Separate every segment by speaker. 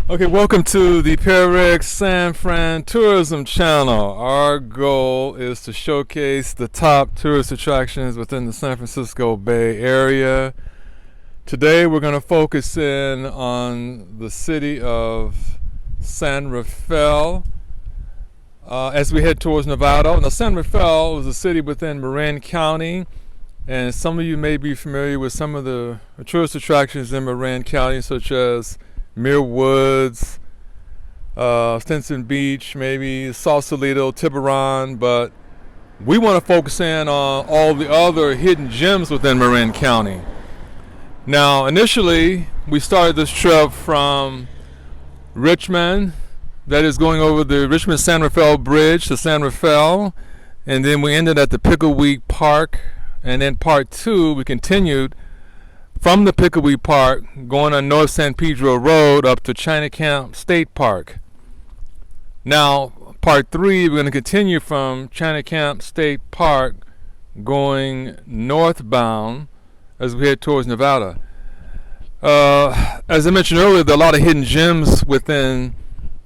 Speaker 1: Okay, welcome to the PairRec San Fran Tourism channel. Our goal is to showcase the top tourist attractions within the San Francisco Bay Area. Today we're going to focus in on the city of San Rafael as we head towards Nevada. Now, San Rafael is a city within Marin County, and some of you may be familiar with some of the tourist attractions in Marin County, such as Muir Woods, Stinson Beach, maybe Sausalito, Tiburon, but we want to focus in on all the other hidden gems within Marin County. Now, initially, we started this trip from Richmond, that is going over the Richmond-San Rafael Bridge to San Rafael, and then we ended at the Pickleweed Park, and then part two, we continued from the Pickleweed Park, going on North San Pedro Road up to Chinacamp State Park. Now, part three, we're going to continue from Chinacamp State Park, going northbound as we head towards Nevada. As I mentioned earlier, there are a lot of hidden gems within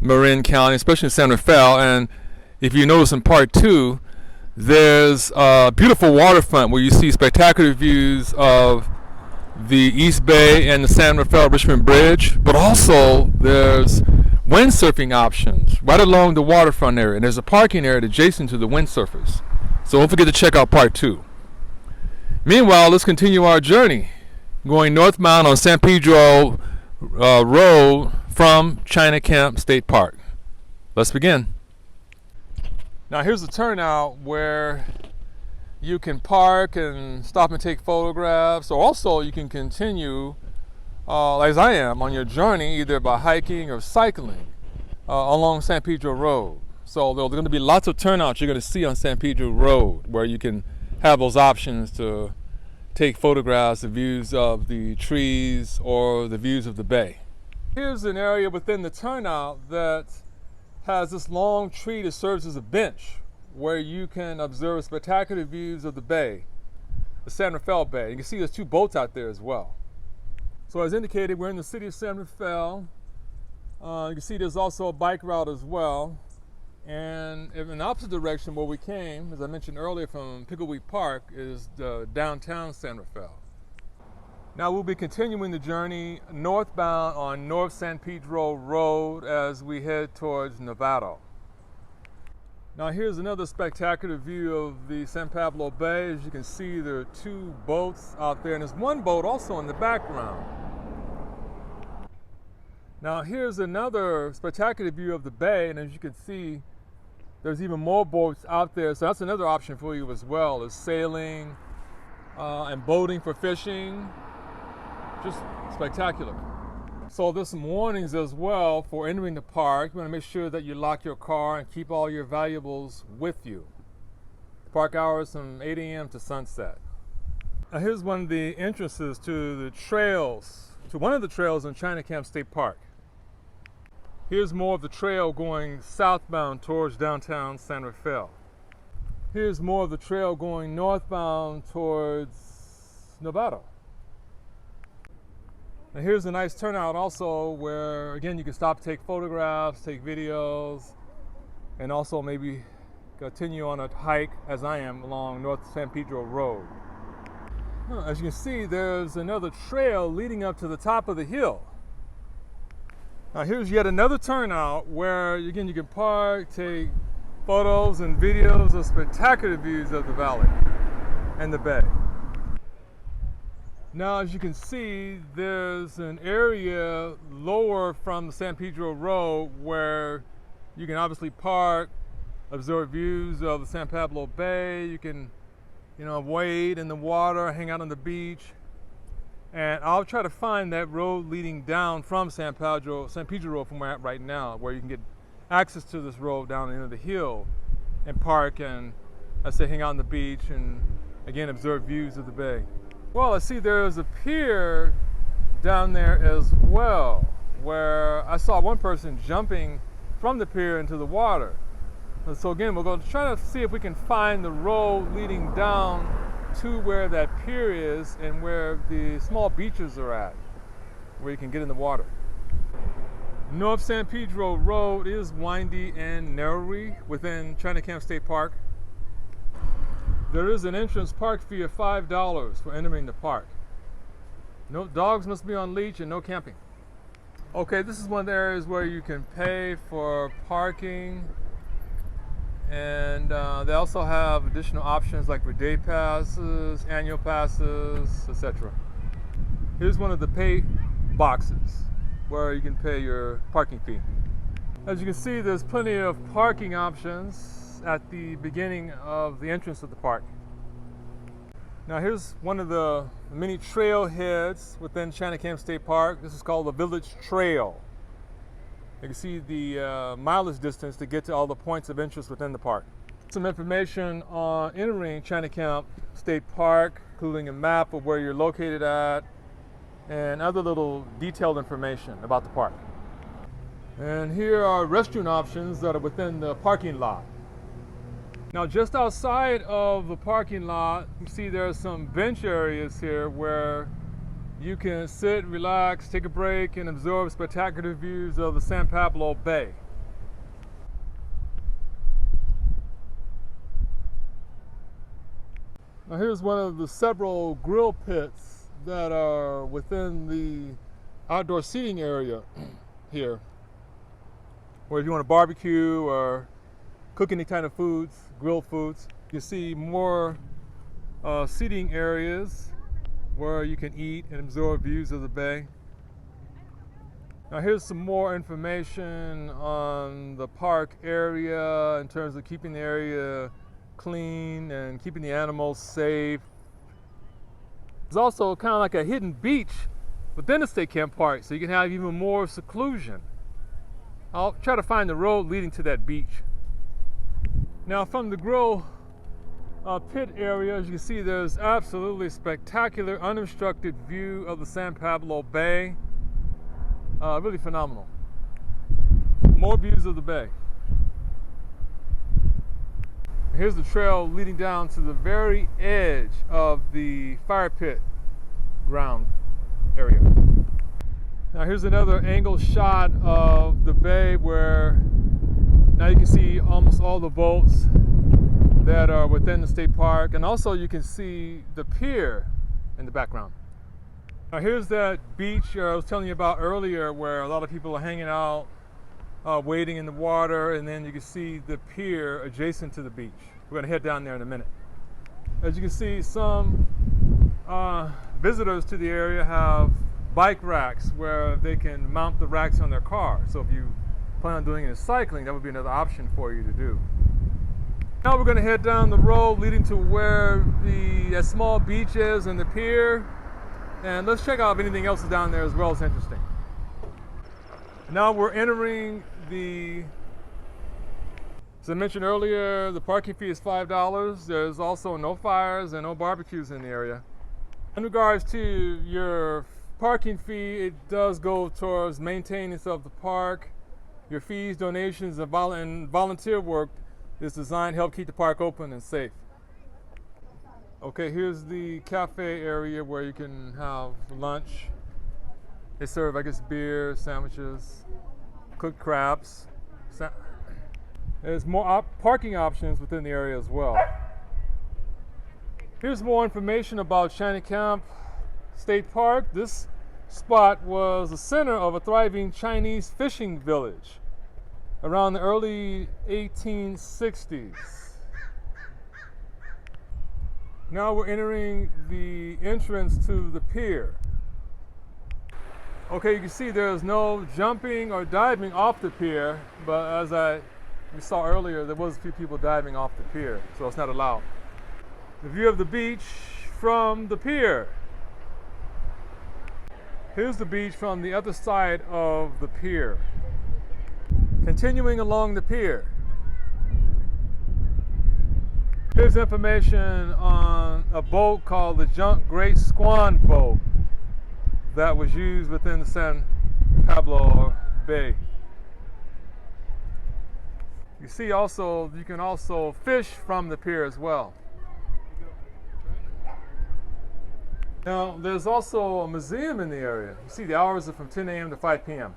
Speaker 1: Marin County, especially in San Rafael. And if you notice in part two, there's a beautiful waterfront where you see spectacular views of the East Bay and the San Rafael Richmond Bridge, but also there's windsurfing options right along the waterfront area, and there's a parking area adjacent to the windsurfers. So don't forget to check out part two. Meanwhile, let's continue our journey going northbound on San Pedro Road from Chinacamp State Park. Let's begin. Now here's the turnout where you can park and stop and take photographs, or also you can continue, as I am, on your journey either by hiking or cycling along San Pedro Road. So there's going to be lots of turnouts you're going to see on San Pedro Road where you can have those options to take photographs of views of the trees or the views of the bay. Here's an area within the turnout that has this long tree that serves as a bench where you can observe spectacular views of the bay, the San Rafael Bay. You can see there's two boats out there as well. So as indicated, we're in the city of San Rafael. You can see there's also a bike route as well. And in the opposite direction where we came, as I mentioned earlier, from Pickleweed Park, is the downtown San Rafael. Now we'll be continuing the journey northbound on North San Pedro Road as we head towards Nevada. Now here's another spectacular view of the San Pablo Bay. As you can see, there are two boats out there, and there's one boat also in the background. Now here's another spectacular view of the bay, and as you can see, there's even more boats out there. So that's another option for you as well, is sailing and boating for fishing. Just spectacular. So there's some warnings as well for entering the park. You want to make sure that you lock your car and keep all your valuables with you. Park hours from 8 a.m. to sunset. Now here's one of the entrances to the trails, to one of the trails in Chinacamp State Park. Here's more of the trail going southbound towards downtown San Rafael. Here's more of the trail going northbound towards Nevada. Now here's a nice turnout also where, again, you can stop to take photographs, take videos, and also maybe continue on a hike, as I am, along North San Pedro Road. As you can see, there's another trail leading up to the top of the hill. Now here's yet another turnout where, again, you can park, take photos and videos of spectacular views of the valley and the bay. Now, as you can see, there's an area lower from the San Pedro Road where you can obviously park, observe views of the San Pablo Bay. You can, wade in the water, hang out on the beach. And I'll try to find that road leading down from San Pedro Road from where I'm at right now, where you can get access to this road down the end of the hill and park and, hang out on the beach and, again, observe views of the bay. Well, I see there's a pier down there as well, where I saw one person jumping from the pier into the water. And so again, we're going to try to see if we can find the road leading down to where that pier is and where the small beaches are at, where you can get in the water. North San Pedro Road is windy and narrowy within Chinatown State Park. There is an entrance park fee of $5 for entering the park. No dogs must be on leash and no camping. Okay, this is one of the areas where you can pay for parking, and they also have additional options like for day passes, annual passes, etc. Here's one of the pay boxes where you can pay your parking fee. As you can see, there's plenty of parking options at the beginning of the entrance of the park. Now here's one of the many trailheads within Chinatown State Park. This is called the Village Trail. You can see the mileage distance to get to all the points of interest within the park. Some information on entering Chinatown State Park, including a map of where you're located at, and other little detailed information about the park. And here are restroom options that are within the parking lot. Now just outside of the parking lot, you see there are some bench areas here where you can sit, relax, take a break, and absorb spectacular views of the San Pablo Bay. Now here's one of the several grill pits that are within the outdoor seating area here, where if you want to barbecue or cook any kind of foods, grilled foods, you see more seating areas where you can eat and absorb views of the bay. Now here's some more information on the park area in terms of keeping the area clean and keeping the animals safe. There's also kind of like a hidden beach within the State Camp Park, so you can have even more seclusion. I'll try to find the road leading to that beach. Now from the grill pit area, as you can see, there's absolutely spectacular unobstructed view of the San Pablo Bay. Really phenomenal. More views of the bay. Here's the trail leading down to the very edge of the fire pit ground area. Now here's another angle shot of the bay where now you can see almost all the boats that are within the state park, and also you can see the pier in the background. Now here's that beach I was telling you about earlier where a lot of people are hanging out, wading in the water, and then you can see the pier adjacent to the beach. We're going to head down there in a minute. As you can see, some visitors to the area have bike racks where they can mount the racks on their car. So if you plan on doing any cycling, that would be another option for you to do. Now we're going to head down the road leading to where the small beach is and the pier, and let's check out if anything else is down there as well. It's interesting. Now we're entering the, as I mentioned earlier, the parking fee is $5. There's also no fires and no barbecues in the area. In regards to your parking fee, it does go towards maintenance of the park. Your fees, donations, and volunteer work is designed to help keep the park open and safe. Okay, here's the cafe area where you can have lunch. They serve, I guess, beer, sandwiches, cooked crabs. There's more parking options within the area as well. Here's more information about Chinatown State Park. This spot was the center of a thriving Chinese fishing village around the early 1860s. Now we're entering the entrance to the pier. Okay, you can see there's no jumping or diving off the pier, but as we saw earlier, there was a few people diving off the pier, so it's not allowed. The view of the beach from the pier. Here's the beach from the other side of the pier. Continuing along the pier. Here's information on a boat called the Junk Great Swan boat that was used within the San Pablo Bay. You see also, you can also fish from the pier as well. Now, there's also a museum in the area. You see the hours are from 10 a.m. to 5 p.m.